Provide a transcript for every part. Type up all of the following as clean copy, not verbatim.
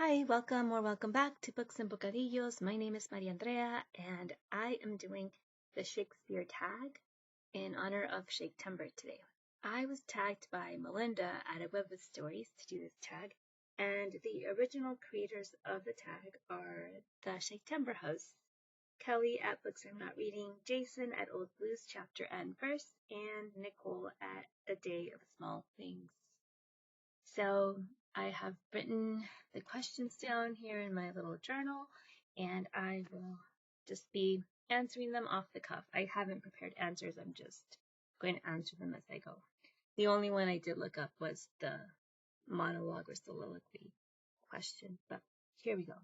Hi, welcome or welcome back to Books and Bocadillos. My name is Maria Andrea, and I am doing the Shakespeare tag in honor of Shaketember today. I was tagged by Malinda at a web of stories to do this tag, and the original creators of the tag are the Shaketember hosts, Kelly at Books I'm Not Reading, Jason at Old Blues chapter and verse, and Nicole at A Day of Small Things. So I have written the questions down here in my little journal, and I will just be answering them off the cuff. I haven't prepared answers. I'm just going to answer them as I go. The only one I did look up was the monologue or soliloquy question, but here we go.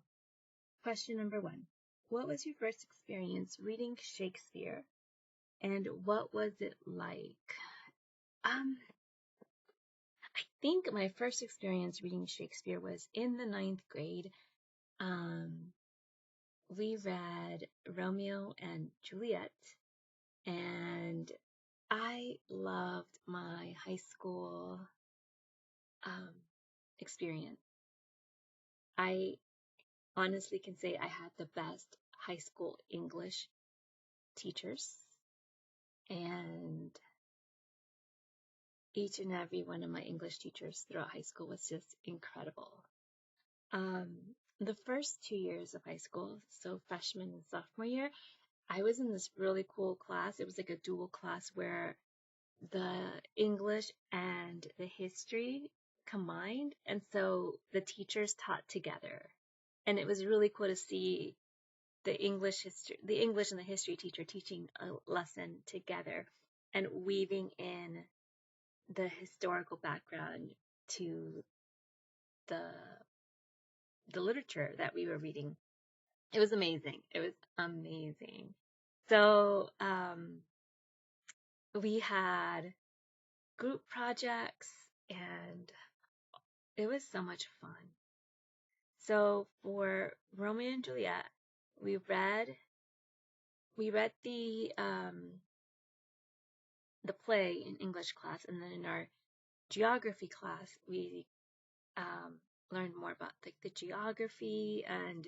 Question number 1. What was your first experience reading Shakespeare, and what was it like? I think my first experience reading Shakespeare was in the 9th grade. We read Romeo and Juliet, and I loved my high school experience. I honestly can say I had the best high school English teachers, and each and every one of my English teachers throughout high school was just incredible. The first 2 years of high school, so freshman and sophomore year, I was in this really cool class. It was like a dual class where the English and the history combined. And so the teachers taught together. And it was really cool to see the English and the history teacher teaching a lesson together and weaving in the historical background to the literature that we were reading. It was amazing. It was amazing. So we had group projects, and it was so much fun. So for Romeo and Juliet, we read the play in English class, and then in our geography class, we learned more about like the geography, and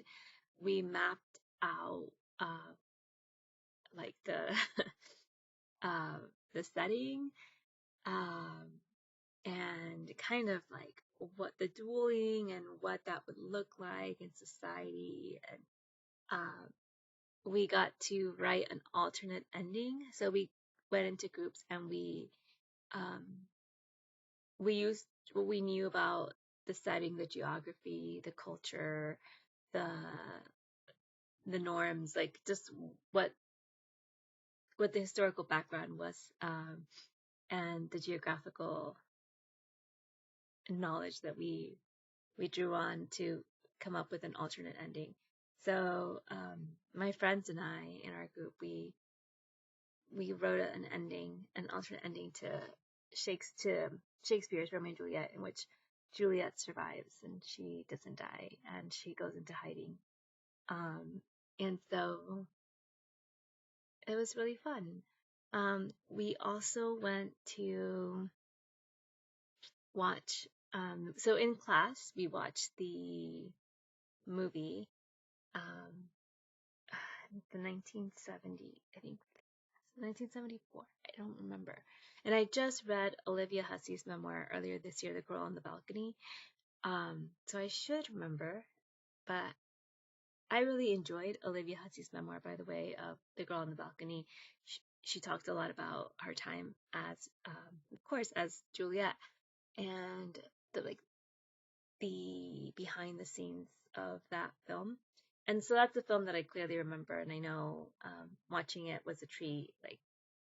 we mapped out like the the setting, and kind of like what the dueling and what that would look like in society. And we got to write an alternate ending. So we went into groups, and we used what we knew about the setting, the geography, the culture, the norms, like just what the historical background was, and the geographical knowledge that we drew on to come up with an alternate ending. So my friends and I in our group, we wrote an alternate ending to Shakespeare's Romeo and Juliet, in which Juliet survives and she doesn't die and she goes into hiding. And so it was really fun. We also went to watch, so in class, we watched the movie, the 1970, I think, 1974. I don't remember. And I just read Olivia Hussey's memoir earlier this year, The Girl on the Balcony. So I should remember, but I really enjoyed Olivia Hussey's memoir, by the way, of The Girl on the Balcony. She talked a lot about her time as, of course, as Juliet, and the behind the scenes of that film. And so that's a film that I clearly remember, and I know watching it was a treat. Like,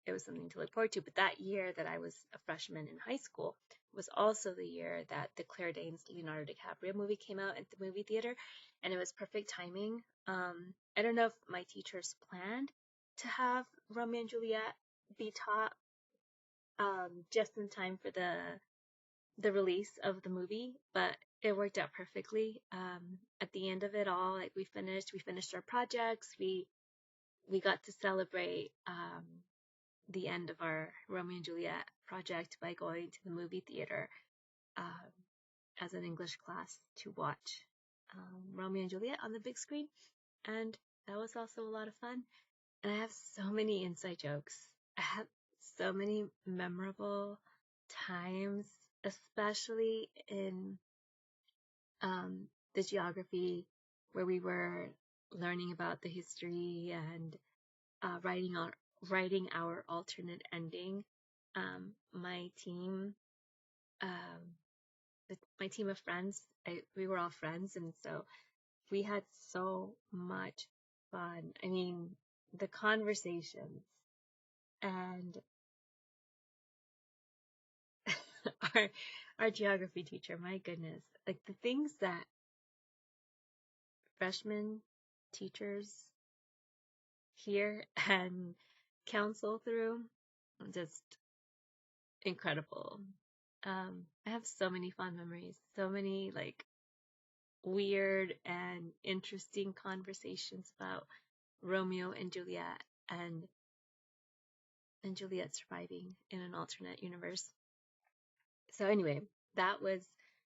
it was something to look forward to. But that year that I was a freshman in high school was also the year that the Claire Danes Leonardo DiCaprio movie came out at the movie theater, and it was perfect timing. I don't know if my teachers planned to have Romeo and Juliet be taught just in time for the release of the movie, but it worked out perfectly. At the end of it all, like we finished our projects. We got to celebrate the end of our Romeo and Juliet project by going to the movie theater as an English class to watch Romeo and Juliet on the big screen, and that was also a lot of fun. And I have so many inside jokes. I have so many memorable times, especially in the geography, where we were learning about the history and writing our alternate ending. My team, my team of friends, we were all friends, and so we had so much fun. I mean, the conversations and our our geography teacher, my goodness, like the things that freshman teachers hear and counsel through, just incredible. I have so many fond memories, so many like weird and interesting conversations about Romeo and Juliet and Juliet surviving in an alternate universe. So anyway, that was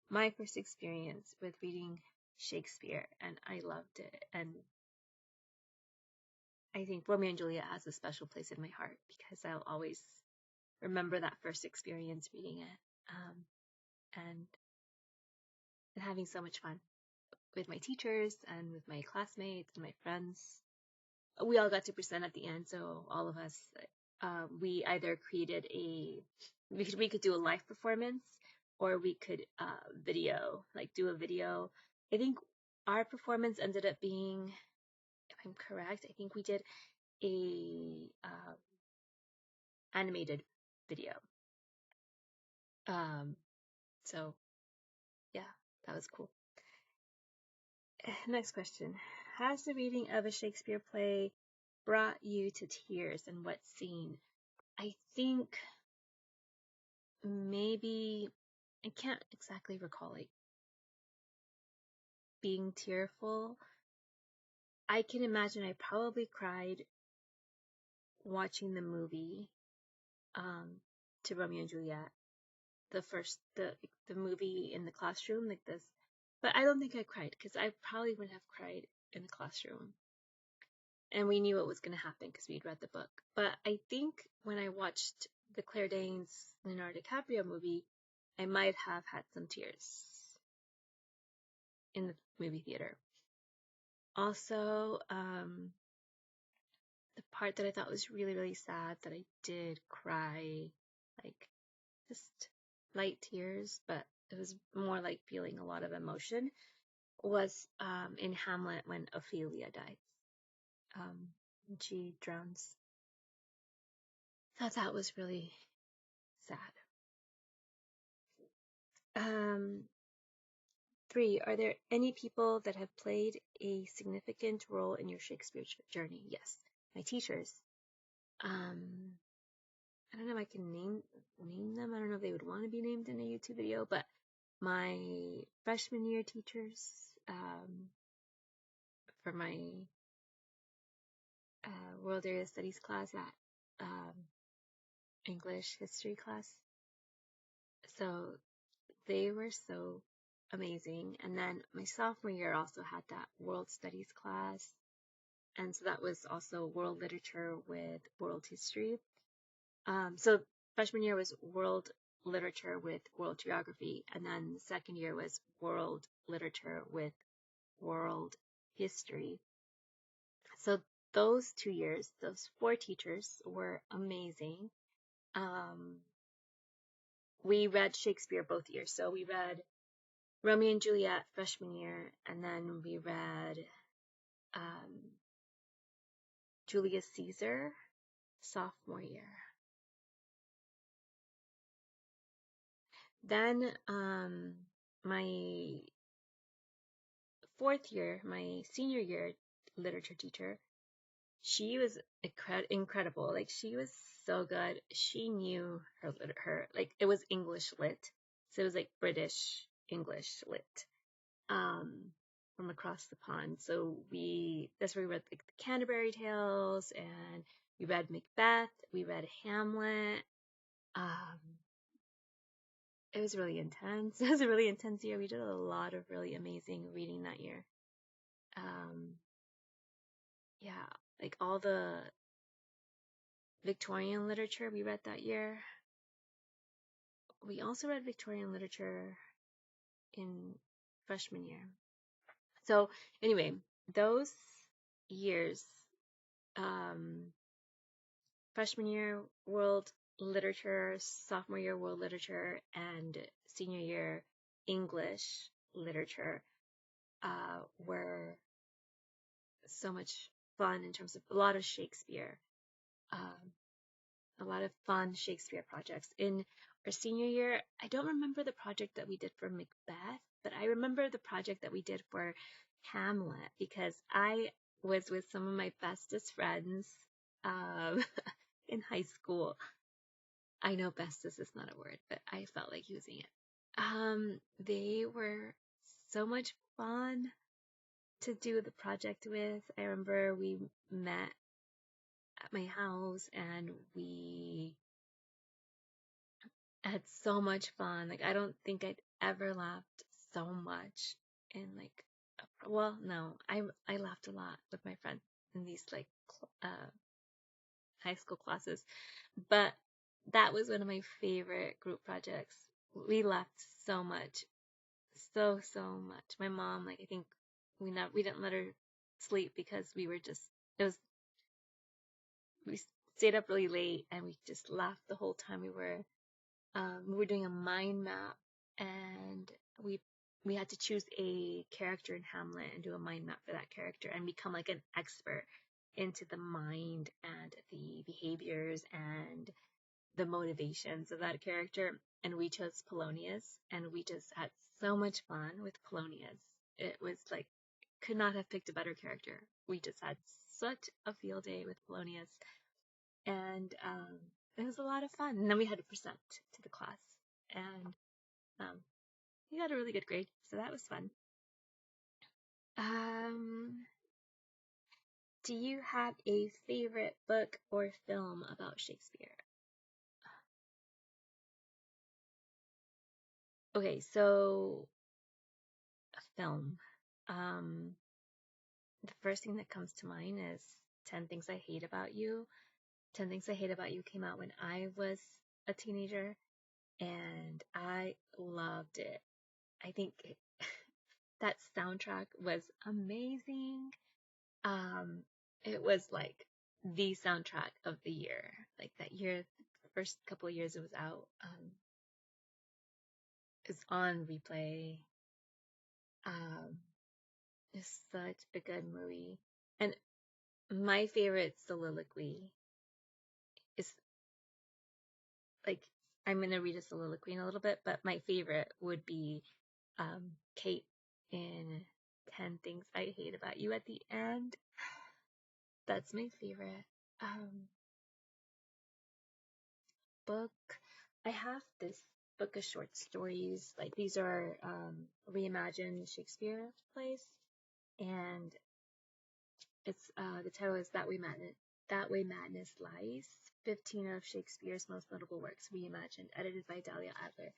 my first experience with reading Shakespeare, and I loved it. And I think Romeo and Juliet has a special place in my heart because I'll always remember that first experience reading it, and having so much fun with my teachers and with my classmates and my friends. We all got to present at the end, so all of us, we either created we could do a live performance, or we could do a video. I think our performance ended up being, if I'm correct, I think we did a animated video. So yeah, that was cool. Next question. Has the reading of a Shakespeare play brought you to tears, and what scene? I think maybe, I can't exactly recall like being tearful. I can imagine I probably cried watching the movie to Romeo and Juliet, the movie in the classroom like this, but I don't think I cried because I probably wouldn't have cried in the classroom, and we knew what was going to happen because we'd read the book. But I think when I watched the Claire Danes Leonardo DiCaprio movie, I might have had some tears in the movie theater. Also, the part that I thought was really, really sad that I did cry, like just light tears, but it was more like feeling a lot of emotion, was in Hamlet when Ophelia dies. She drowns. Thought that was really sad. 3. Are there any people that have played a significant role in your Shakespeare journey? Yes, my teachers. I don't know if I can name them. I don't know if they would want to be named in a YouTube video, but my freshman year teachers, for my World Area Studies class at English history class. So they were so amazing. And then my sophomore year also had that World Studies class. And so that was also world literature with world history. So freshman year was world literature with world geography. And then the second year was world literature with world history. So those 2 years, those 4 teachers were amazing. We read Shakespeare both years. So we read Romeo and Juliet freshman year, and then we read Julius Caesar sophomore year. Then my 4th year, my senior year literature teacher, she was incredible. Like, she was so good. She knew her like, it was English lit, so it was like British English lit, from across the pond. So that's where we read like the Canterbury Tales, and we read Macbeth, we read Hamlet, it was really intense. It was a really intense year. We did a lot of really amazing reading that year. Yeah, like all the Victorian literature we read that year. We also read Victorian literature in freshman year. So anyway, those years, freshman year world literature, sophomore year world literature, and senior year English literature were so much fun in terms of a lot of Shakespeare, a lot of fun Shakespeare projects. In our senior year, I don't remember the project that we did for Macbeth, but I remember the project that we did for Hamlet because I was with some of my bestest friends in high school. I know bestest is not a word, but I felt like using it. They were so much fun to do the project with. I remember we met at my house and we had so much fun. Like, I don't think I'd ever laughed so much in like, well, no, I laughed a lot with my friends in these like high school classes, but that was one of my favorite group projects. We laughed so much, so much. My mom, like, I think we didn't let her sleep because we were just we stayed up really late and we just laughed the whole time. We were doing a mind map and we had to choose a character in Hamlet and do a mind map for that character and become like an expert into the mind and the behaviors and the motivations of that character. And we chose Polonius and we just had so much fun with Polonius. It was like, could not have picked a better character. We just had such a field day with Polonius. And it was a lot of fun. And then we had to present to the class. And we got a really good grade. So that was fun. Do you have a favorite book or film about Shakespeare? Okay, so a film. The first thing that comes to mind is 10 Things I Hate About You. 10 Things I Hate About You came out when I was a teenager and I loved it. I think that soundtrack was amazing. It was like the soundtrack of the year. Like that year, the first couple of years it was out, it's on replay. It's such a good movie. And my favorite soliloquy is like, I'm gonna read a soliloquy in a little bit, but my favorite would be Kate in 10 Things I Hate About You at the end. That's my favorite. Book. I have this book of short stories. Like these are reimagined Shakespeare plays, and it's the title is That Way Madness. That Way Madness Lies. 15 of Shakespeare's most notable works reimagined, edited by Dahlia Adler.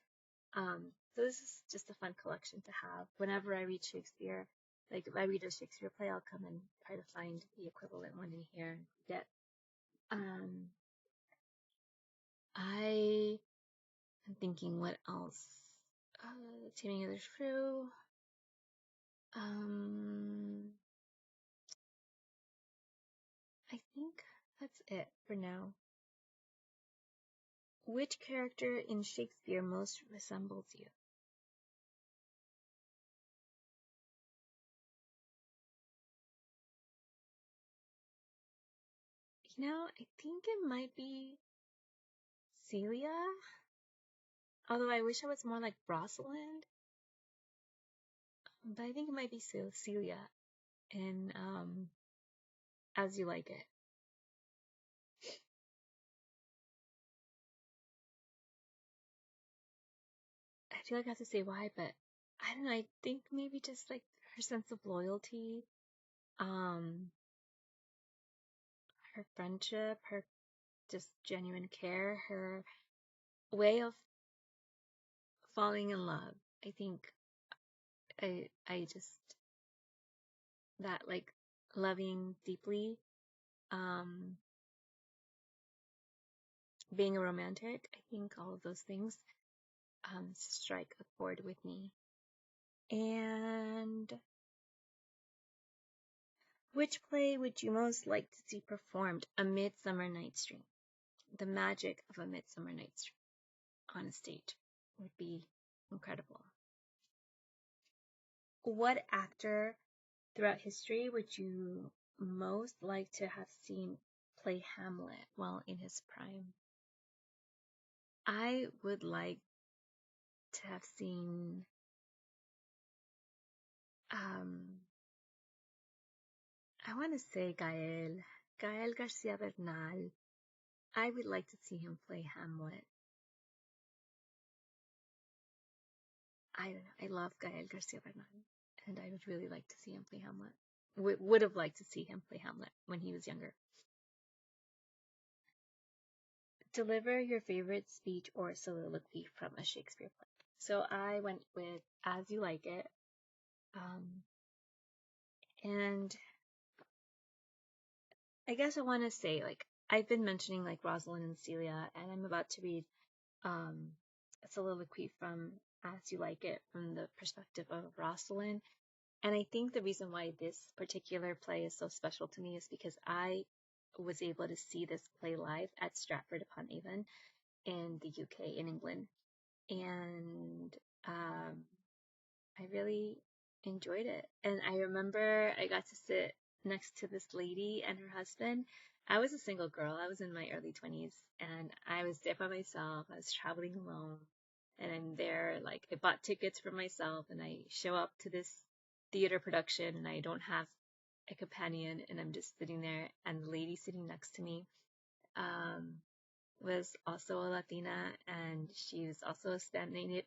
So this is just a fun collection to have. Whenever I read Shakespeare, like if I read a Shakespeare play, I'll come and try to find the equivalent one in here and get. I'm thinking what else. Taming of the Shrew. I think that's it for now. Which character in Shakespeare most resembles you? You know, I think it might be Celia. Although I wish I was more like Rosalind. But I think it might be Celia in As You Like It. I feel like I have to say why, but I don't know. I think maybe just like her sense of loyalty, her friendship, her just genuine care, her way of falling in love. I think I just, that like loving deeply, um, being a romantic, I think all of those things strike a chord with me. And which play would you most like to see performed? A Midsummer Night's Dream. The magic of A Midsummer Night's Dream on a stage would be incredible. What actor throughout history would you most like to have seen play Hamlet while in his prime? I would like to have seen I want to say Gael Garcia Bernal. I would like to see him play Hamlet. I don't know. I love Gael Garcia Bernal, and I would really like to see him play Hamlet. Would have liked to see him play Hamlet when he was younger. Deliver your favorite speech or soliloquy from a Shakespeare play. So I went with As You Like It. And I guess I want to say, like, I've been mentioning like Rosalind and Celia, and I'm about to read a soliloquy from As You Like It from the perspective of Rosalind. And I think the reason why this particular play is so special to me is because I was able to see this play live at Stratford upon Avon in the UK, in England. And I really enjoyed it. And I remember I got to sit next to this lady and her husband. I was a single girl. I was in my early 20s and I was there by myself. I was traveling alone and I'm there, like, I bought tickets for myself and I show up to this theater production and I don't have a companion and I'm just sitting there, and the lady sitting next to me, was also a Latina, and she was also a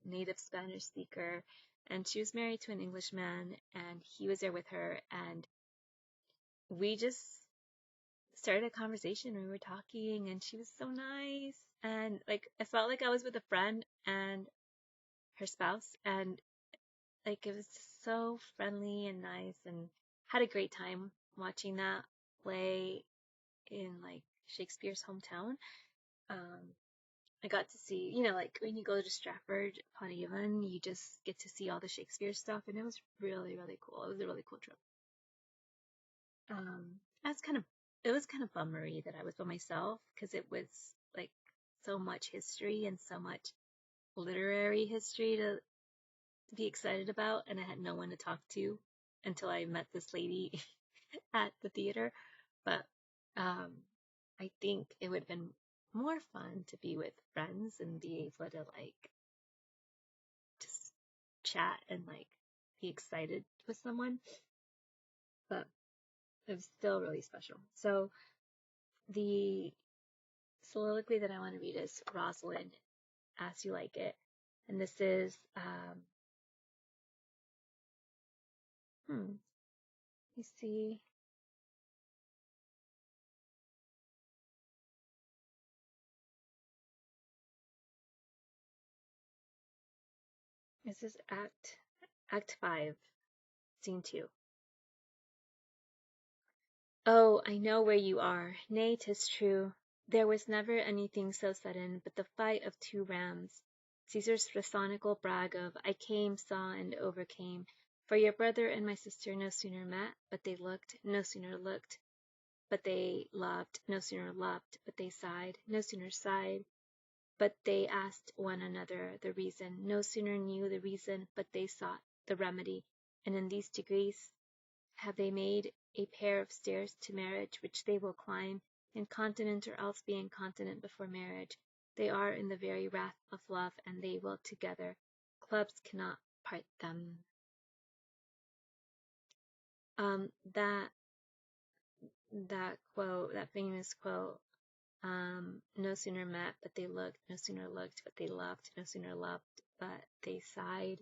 native Spanish speaker, and she was married to an Englishman, and he was there with her, and we just started a conversation. We were talking, and she was so nice, and like I felt like I was with a friend and her spouse, and like it was just so friendly and nice, and had a great time watching that play in like Shakespeare's hometown. Um, I got to see, like when you go to Stratford upon Avon, you just get to see all the Shakespeare stuff, and it was really, really cool. It was a really cool trip. That's kind of, it was kind of bummery that I was by myself because it was like so much history and so much literary history to be excited about, and I had no one to talk to until I met this lady at the theater. But I think it would have been more fun to be with friends and be able to like just chat and like be excited with someone. But it was still really special. So the soliloquy that I want to read is Rosalind, As You Like It. And this is, let me see. This is Act 5, Scene 2. Oh, I know where you are. Nay, 'tis true. There was never anything so sudden but the fight of two rams. Caesar's rhetorical brag of I came, saw, and overcame. For your brother and my sister no sooner met, but they looked, no sooner looked, but they loved, no sooner loved, but they sighed, no sooner sighed, but they asked one another the reason, no sooner knew the reason, but they sought the remedy. And in these degrees have they made a pair of stairs to marriage, which they will climb, incontinent or else be incontinent before marriage. They are in the very wrath of love, and they will together. Clubs cannot part them. That quote, that famous quote, no sooner met, but they looked, no sooner looked, but they loved, no sooner loved, but they sighed.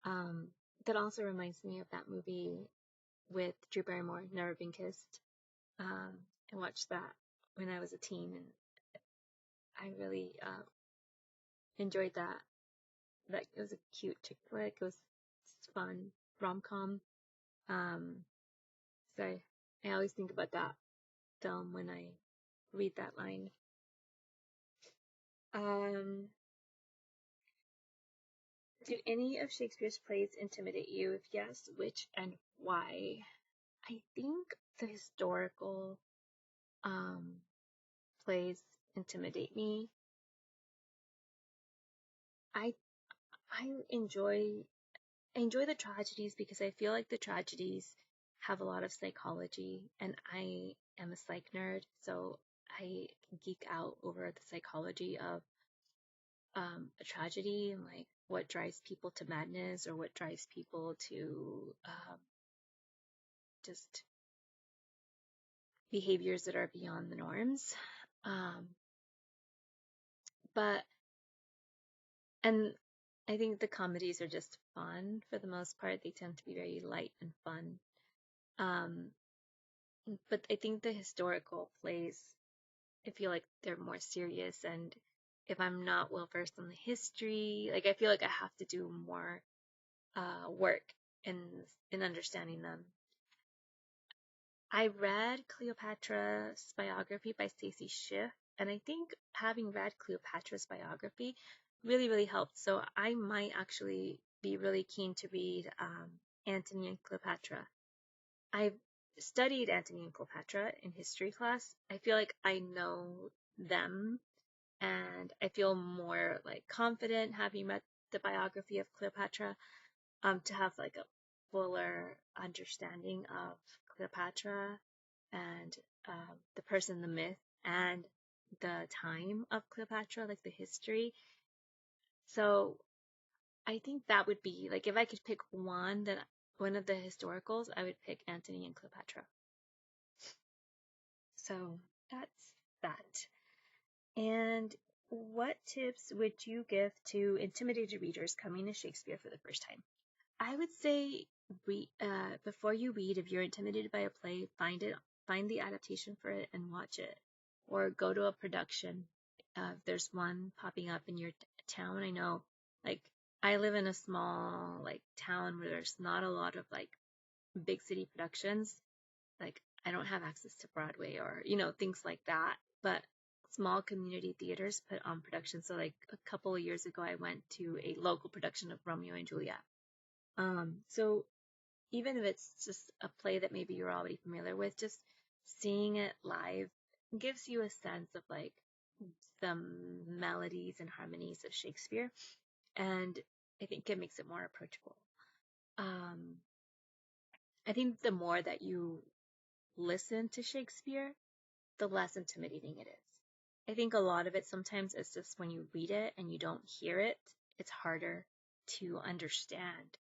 That also reminds me of that movie with Drew Barrymore, Never Been Kissed. I watched that when I was a teen, and I really enjoyed like it was a cute chick flick. It was fun, rom-com. So I always think about that film when I read that line. Do any of Shakespeare's plays intimidate you? If yes, which and why? I think the historical plays intimidate me. I I enjoy the tragedies because I feel like the tragedies have a lot of psychology, and I am a psych nerd, so I can geek out over the psychology of a tragedy and like what drives people to madness or what drives people to just behaviors that are beyond the norms. Um, but and I think the comedies are just fun for the most part. They tend to be very light and fun. Um, but I think the historical plays, I feel like they're more serious, and if I'm not well versed on the history, like I feel like I have to do more work in understanding them. I read Cleopatra's biography by Stacy Schiff, and I think having read Cleopatra's biography really, really helped. So I might actually be really keen to read Antony and Cleopatra. I've studied Antony and Cleopatra in history class. I feel like I know them, and I feel more like confident having read the biography of Cleopatra to have like a fuller understanding of Cleopatra and the person, the myth, and the time of Cleopatra, like the history. So I think that would be like if I could pick one of the historicals, I would pick Antony and Cleopatra. So that's that. And what tips would you give to intimidated readers coming to Shakespeare for the first time? I would say before you read, if you're intimidated by a play, find the adaptation for it and watch it, or go to a production. If there's one popping up in your town, I know, like I live in a small like town where there's not a lot of like big city productions. Like I don't have access to Broadway or things like that, but small community theaters put on productions. So like a couple of years ago, I went to a local production of Romeo and Juliet. So even if it's just a play that maybe you're already familiar with, just seeing it live gives you a sense of like the melodies and harmonies of Shakespeare, and I think it makes it more approachable. I think the more that you listen to Shakespeare, the less intimidating it is. I think a lot of it sometimes is just when you read it and you don't hear it, it's harder to understand.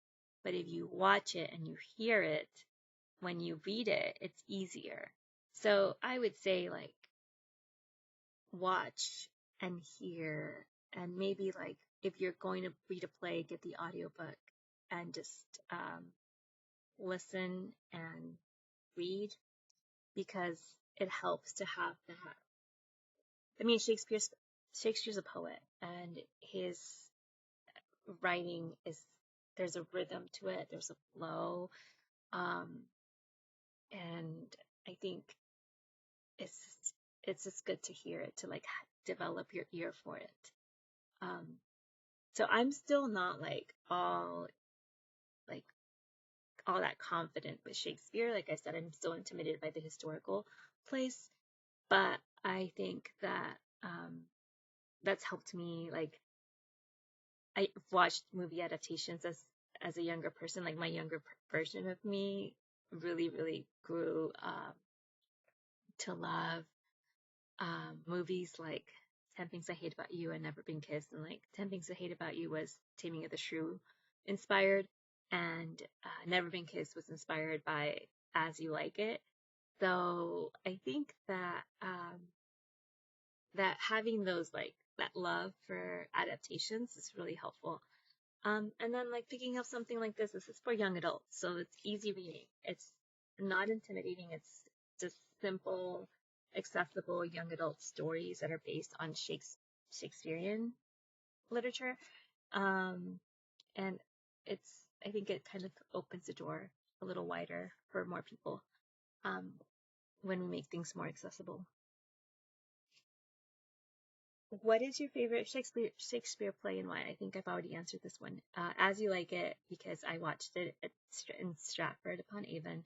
But if you watch it and you hear it, when you read it, it's easier. So I would say like watch and hear, and maybe like if you're going to read a play, get the audiobook and just listen and read, because it helps to have that. I mean, Shakespeare's a poet, and his writing there's a rhythm to it, there's a flow, and I think it's just good to hear it, to like develop your ear for it. So I'm still not like all that confident with Shakespeare. Like I said, I'm still intimidated by the historical place, but I think that that's helped me. Like I've watched movie adaptations as a younger person. Like my younger version of me really, really grew to love movies like 10 Things I Hate About You and Never Been Kissed, and like 10 Things I Hate About You was Taming of the Shrew inspired, and Never Been Kissed was inspired by As You Like It. So I think that that having those like that love for adaptations is really helpful. And then like picking up something like this is for young adults, so it's easy reading. It's not intimidating. It's just simple, accessible young adult stories that are based on Shakespearean literature. And I think it kind of opens the door a little wider for more people when we make things more accessible. What is your favorite Shakespeare play and why? I think I've already answered this one. As You Like It, because I watched it in Stratford upon Avon,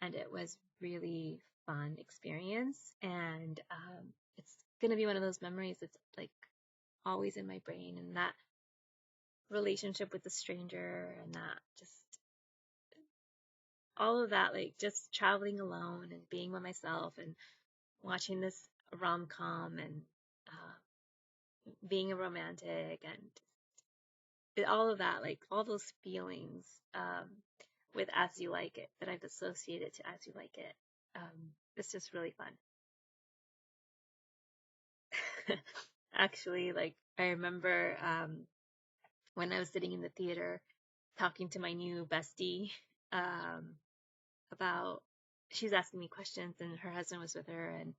and it was really fun experience. And it's gonna be one of those memories that's like always in my brain, and that relationship with the stranger, and that just all of that, like just traveling alone and being by myself and watching this rom-com and being a romantic and all of that, like all those feelings with As You Like It that I've associated to As You Like It. It's just really fun. Actually, like I remember when I was sitting in the theater talking to my new bestie um, about, she was asking me questions and her husband was with her, and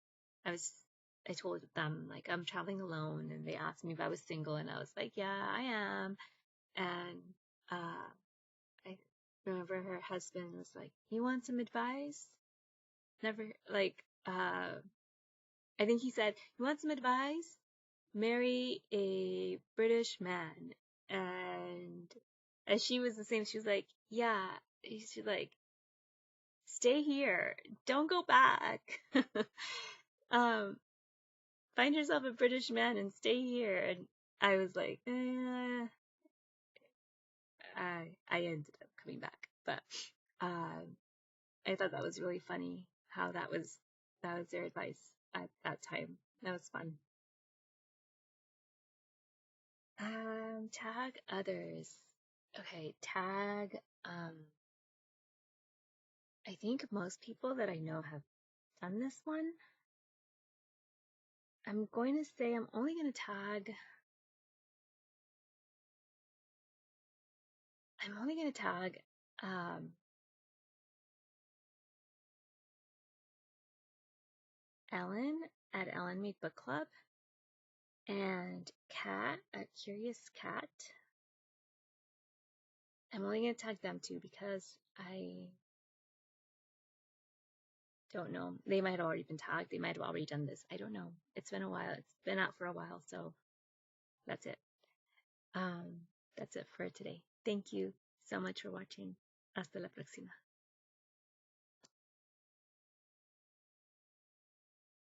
I told them like I'm traveling alone, and they asked me if I was single, and I was like, yeah, I am. And I remember her husband was like, you want some advice? Never, like, I think he said, you want some advice? Marry a British man. And she was the same. She was like, yeah. She's like, stay here. Don't go back. um, Find yourself a British man and stay here. And I was like, I ended up coming back. But I thought that was really funny how that was their advice at that time. That was fun. Tag others. Okay, tag. I think most people that I know have done this one. I'm going to say I'm only going to tag. I'm only going to tag Ellen at Ellen Mead Book Club and Kat at Curious Cat. I'm only going to tag them too because I don't know. They might have already been tagged. They might have already done this. I don't know. It's been a while. It's been out for a while, so that's it. That's it for today. Thank you so much for watching. Hasta la próxima.